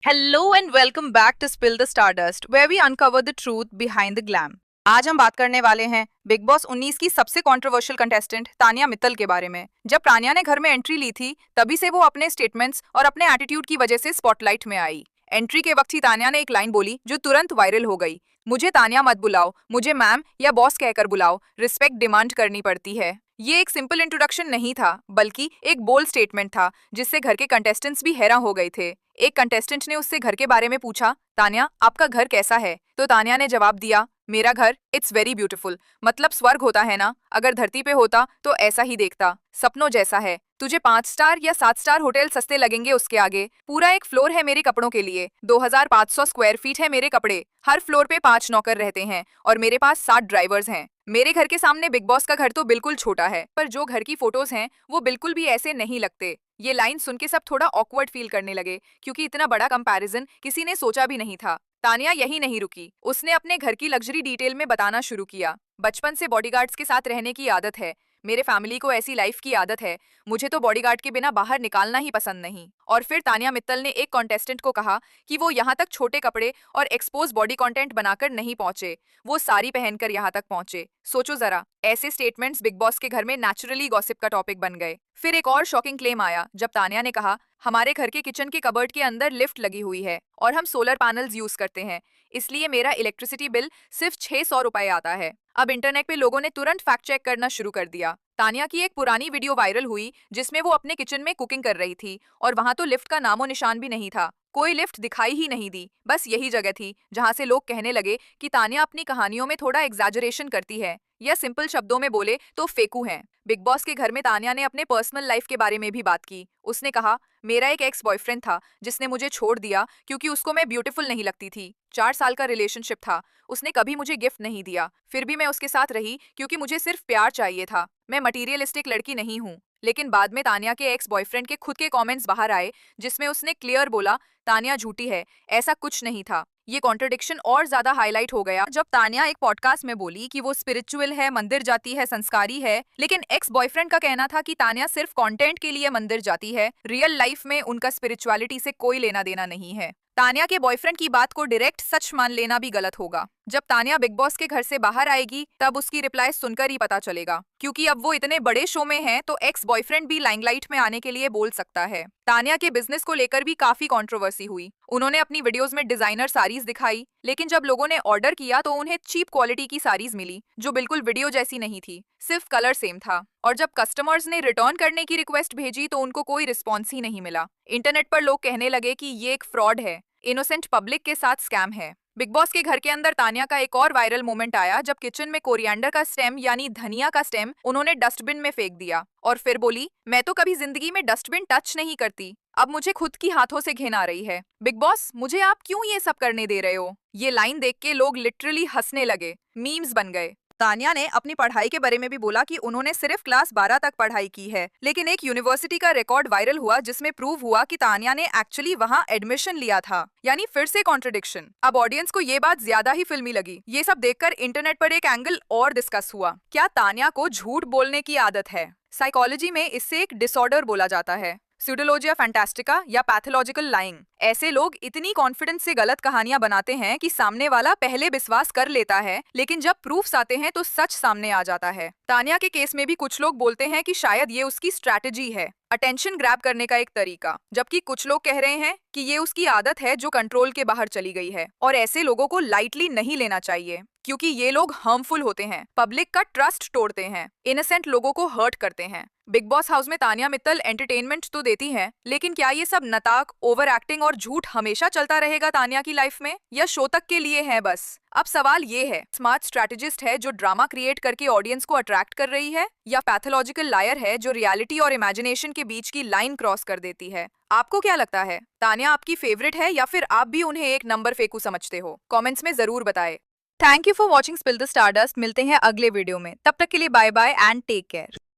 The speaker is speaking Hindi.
Hello and welcome back to Spill the Stardust, where we uncover the truth behind the glam. आज हम बात करने वाले हैं बिग बॉस 19 की सबसे कंट्रोवर्शियल कंटेस्टेंट तानिया मित्तल के बारे में। जब तानिया ने घर में एंट्री ली थी, तभी से वो अपने स्टेटमेंट्स और अपने एटीट्यूड की वजह से स्पॉटलाइट में आई। एंट्री के वक्त ही तानिया ने एक लाइन बोली जो तुरंत वायरल हो गई। मुझे तानिया मत बुलाओ, मुझे मैम या बॉस कहकर बुलाओ, रिस्पेक्ट डिमांड करनी पड़ती है। ये एक सिंपल इंट्रोडक्शन नहीं था, बल्कि एक बोल्ड स्टेटमेंट था जिससे घर के कंटेस्टेंट्स भी हैरान हो गए थे। एक कंटेस्टेंट ने उससे घर के बारे में पूछा, तानिया आपका घर कैसा है? तो तानिया ने जवाब दिया, मेरा घर इट्स वेरी ब्यूटीफुल। मतलब स्वर्ग होता है ना, अगर धरती पे होता तो ऐसा ही देखता, सपनों जैसा है। तुझे 5 स्टार या 7 स्टार होटल सस्ते लगेंगे उसके आगे। पूरा एक फ्लोर है मेरे कपड़ों के लिए, 2500 स्क्वायर फीट है मेरे कपड़े। हर फ्लोर पे 5 नौकर रहते हैं और मेरे पास 7 ड्राइवर्स हैं। मेरे घर के सामने बिग बॉस का घर तो बिल्कुल छोटा है, पर जो घर की फोटोज हैं वो बिल्कुल भी ऐसे नहीं लगते। ये लाइन सुन के सब थोड़ा ऑकवर्ड फील करने लगे, क्योंकि इतना बड़ा कंपैरिजन किसी ने सोचा भी नहीं था। तानिया यही नहीं रुकी, उसने अपने घर की लग्जरी डिटेल में बताना शुरू किया। बचपन से बॉडीगार्ड्स के साथ रहने की आदत है, मेरे फैमिली को ऐसी लाइफ की आदत है, मुझे तो बॉडीगार्ड के बिना बाहर निकालना ही पसंद नहीं। और फिर तानिया मित्तल ने एक कॉन्टेस्टेंट को कहा कि वो यहाँ तक छोटे कपड़े और एक्सपोज बॉडी कंटेंट बनाकर नहीं पहुंचे, वो साड़ी पहनकर यहाँ तक पहुंचे। सोचो जरा, ऐसे स्टेटमेंट्स बिग बॉस के घर में नेचुरली गॉसिप का टॉपिक बन गए। फिर एक और शॉकिंग क्लेम आया जब तानिया ने कहा, हमारे घर के किचन के कबर्ड के अंदर लिफ्ट लगी हुई है और हम सोलर पैनल्स यूज करते हैं, इसलिए मेरा इलेक्ट्रिसिटी बिल सिर्फ 600 रुपए आता है। अब इंटरनेट पे लोगों ने तुरंत फैक्ट चेक करना शुरू कर दिया। तानिया की एक पुरानी वीडियो वायरल हुई जिसमें वो अपने किचन में कुकिंग कर रही थी और वहां तो लिफ्ट का नामो निशान भी नहीं था। कोई लिफ्ट दिखाई ही नहीं दी, बस यही जगह थी जहां से लोग कहने लगे कि तानिया अपनी कहानियों में थोड़ा एग्जैजरेशन करती है, या सिंपल शब्दों में बोले तो फेकू है। बिग बॉस के घर में तानिया ने अपने पर्सनल लाइफ के बारे में भी बात की। उसने कहा, मेरा एक एक्स बॉयफ्रेंड था जिसने मुझे छोड़ दिया क्योंकि उसको मैं ब्यूटीफुल नहीं लगती थी। 4 साल का रिलेशनशिप था, उसने कभी मुझे गिफ्ट नहीं दिया, फिर भी मैं उसके साथ रही क्योंकि मुझे सिर्फ प्यार चाहिए था। मैं मटीरियलिस्टिक लड़की नहीं हूँ। लेकिन बाद में तानिया के एक्स बॉयफ्रेंड के खुद के कमेंट्स बाहर आए जिसमें उसने क्लियर बोला, तानिया झूठी है, ऐसा कुछ नहीं था। ये कॉन्ट्रडिक्शन और ज्यादा हाईलाइट हो गया जब तानिया एक पॉडकास्ट में बोली कि वो स्पिरिचुअल है, मंदिर जाती है, संस्कारी है, लेकिन एक्स बॉयफ्रेंड का कहना था कि तानिया सिर्फ कंटेंट के लिए मंदिर जाती है, रियल लाइफ में उनका स्पिरिचुअलिटी से कोई लेना देना नहीं है। तानिया के बॉयफ्रेंड की बात को डायरेक्ट सच मान लेना भी गलत होगा। जब तानिया बिग बॉस के घर से बाहर आएगी तब उसकी रिप्लाई सुनकर ही पता चलेगा, क्योंकि अब वो इतने बड़े शो में है तो एक्स बॉयफ्रेंड भी लाइमलाइट में आने के लिए बोल सकता है। तानिया के बिजनेस को लेकर भी काफी कंट्रोवर्सी हुई। उन्होंने अपनी वीडियोस में डिजाइनर साड़ीज दिखाई, लेकिन जब लोगों ने ऑर्डर किया तो उन्हें चीप क्वालिटी की साड़ीज मिली जो बिल्कुल वीडियो जैसी नहीं थी, सिर्फ कलर सेम था। और जब कस्टमर्स ने रिटर्न करने की रिक्वेस्ट भेजी तो उनको कोई रिस्पॉन्स ही नहीं मिला। इंटरनेट पर लोग कहने लगे कि ये एक फ्रॉड है, इनोसेंट पब्लिक के साथ स्कैम है। बिग बॉस के घर के अंदर तानिया का एक और वायरल मोमेंट आया जब किचन में कोरिएंडर का स्टेम यानी धनिया का स्टेम उन्होंने डस्टबिन में फेंक दिया और फिर बोली, मैं तो कभी जिंदगी में डस्टबिन टच नहीं करती, अब मुझे खुद की हाथों से घिन आ रही है। बिग बॉस, मुझे आप क्यों ये सब करने दे रहे हो? ये लाइन देख के लोग लिटरली हंसने लगे, मीम्स बन गए। तानिया ने अपनी पढ़ाई के बारे में भी बोला कि उन्होंने सिर्फ क्लास 12 तक पढ़ाई की है, लेकिन एक यूनिवर्सिटी का रिकॉर्ड वायरल हुआ जिसमें प्रूव हुआ कि तानिया ने एक्चुअली वहां एडमिशन लिया था। यानी फिर से कॉन्ट्रडिक्शन। अब ऑडियंस को ये बात ज्यादा ही फिल्मी लगी। ये सब देखकर इंटरनेट पर एक एंगल और डिस्कस हुआ, क्या तानिया को झूठ बोलने की आदत है? साइकोलॉजी में इससे एक डिसऑर्डर बोला जाता है, स्यूडोलॉजिया फैंटास्टिका या पैथोलॉजिकल लाइंग। ऐसे लोग इतनी कॉन्फिडेंस से गलत कहानियां बनाते हैं कि सामने वाला पहले विश्वास कर लेता है, लेकिन जब प्रूफ्स आते हैं तो सच सामने आ जाता है। तानिया के केस में भी कुछ लोग बोलते हैं कि शायद ये उसकी स्ट्रैटेजी है, अटेंशन ग्रैब करने का एक तरीका, जबकि कुछ लोग कह रहे हैं कि ये उसकी आदत है जो कंट्रोल के बाहर चली गई है। और ऐसे लोगों को लाइटली नहीं लेना चाहिए, क्योंकि ये लोग हार्मफुल होते हैं, पब्लिक का ट्रस्ट तोड़ते हैं, इनोसेंट लोगों को हर्ट करते हैं। बिग बॉस हाउस में तानिया मित्तल एंटरटेनमेंट तो देती हैं, लेकिन क्या ये सब नताक, ओवर एक्टिंग और झूठ हमेशा चलता रहेगा तानिया की लाइफ में, या शो तक के लिए है बस? अब सवाल ये है, स्मार्ट स्ट्रैटेजिस्ट है जो ड्रामा क्रिएट करके ऑडियंस को अट्रैक्ट कर रही है, या पैथोलॉजिकल लायर है जो रियलिटी और इमेजिनेशन के बीच की लाइन क्रॉस कर देती है? आपको क्या लगता है, तानिया आपकी फेवरेट है या फिर आप भी उन्हें एक नंबर फेंकू समझते हो? कमेंट्स में जरूर बताएं। Thank you for watching spill the stardust. मिलते हैं अगले वीडियो में, तब तक के लिए bye bye and take care.